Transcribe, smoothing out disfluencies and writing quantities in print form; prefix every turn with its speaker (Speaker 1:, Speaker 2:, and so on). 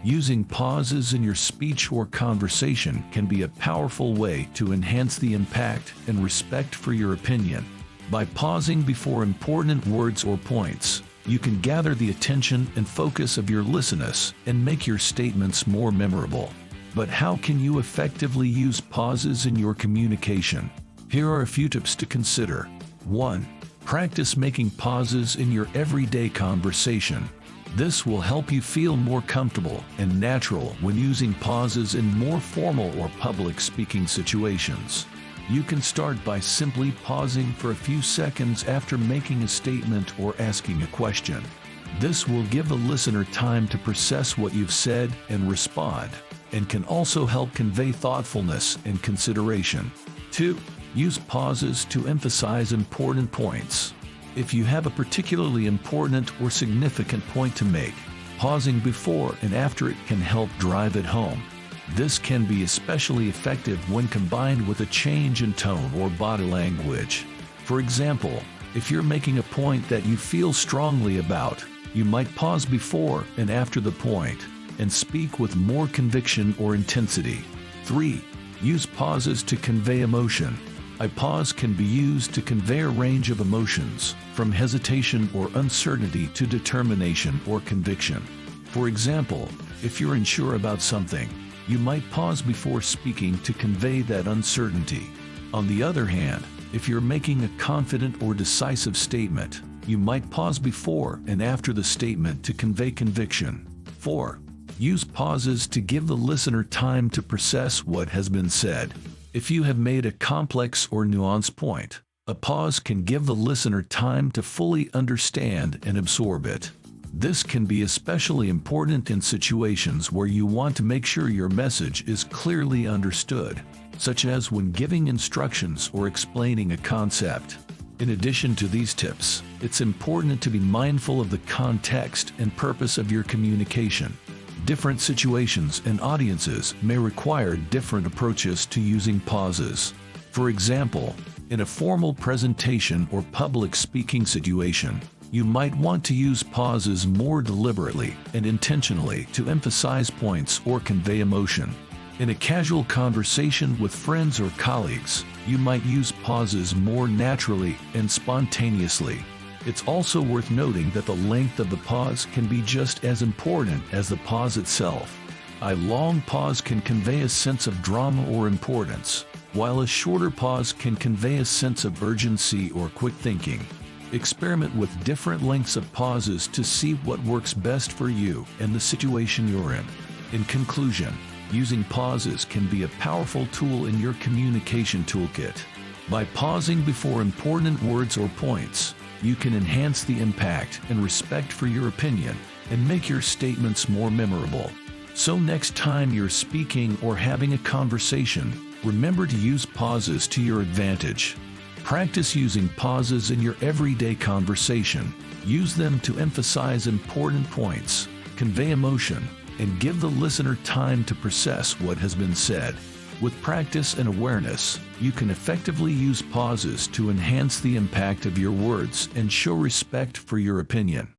Speaker 1: Using pauses in your speech or conversation can be a powerful way to enhance the impact and respect for your opinion. By pausing before important words or points, you can gather the attention and focus of your listeners and make your statements more memorable. But how can you effectively use pauses in your communication? Here are a few tips to consider. 1. Practice making pauses in your everyday conversation. This will help you feel more comfortable and natural when using pauses in more formal or public speaking situations. You can start by simply pausing for a few seconds after making a statement or asking a question. This will give the listener time to process what you've said and respond, and can also help convey thoughtfulness and consideration. 2. Use pauses to emphasize important points. If you have a particularly important or significant point to make, pausing before and after it can help drive it home. This can be especially effective when combined with a change in tone or body language. For example, if you're making a point that you feel strongly about, you might pause before and after the point and speak with more conviction or intensity. 3. Use pauses to convey emotion. A pause can be used to convey a range of emotions, from hesitation or uncertainty to determination or conviction. For example, if you're unsure about something, you might pause before speaking to convey that uncertainty. On the other hand, if you're making a confident or decisive statement, you might pause before and after the statement to convey conviction. 4. Use pauses to give the listener time to process what has been said. If you have made a complex or nuanced point, a pause can give the listener time to fully understand and absorb it. This can be especially important in situations where you want to make sure your message is clearly understood, such as when giving instructions or explaining a concept. In addition to these tips, it's important to be mindful of the context and purpose of your communication. Different situations and audiences may require different approaches to using pauses. For example, in a formal presentation or public speaking situation, you might want to use pauses more deliberately and intentionally to emphasize points or convey emotion. In a casual conversation with friends or colleagues, you might use pauses more naturally and spontaneously. It's also worth noting that the length of the pause can be just as important as the pause itself. A long pause can convey a sense of drama or importance, while a shorter pause can convey a sense of urgency or quick thinking. Experiment with different lengths of pauses to see what works best for you and the situation you're in. In conclusion, using pauses can be a powerful tool in your communication toolkit. By pausing before important words or points, you can enhance the impact and respect for your opinion and make your statements more memorable. So next time you're speaking or having a conversation, remember to use pauses to your advantage. Practice using pauses in your everyday conversation. Use them to emphasize important points, convey emotion, and give the listener time to process what has been said. With practice and awareness, you can effectively use pauses to enhance the impact of your words and show respect for your opinion.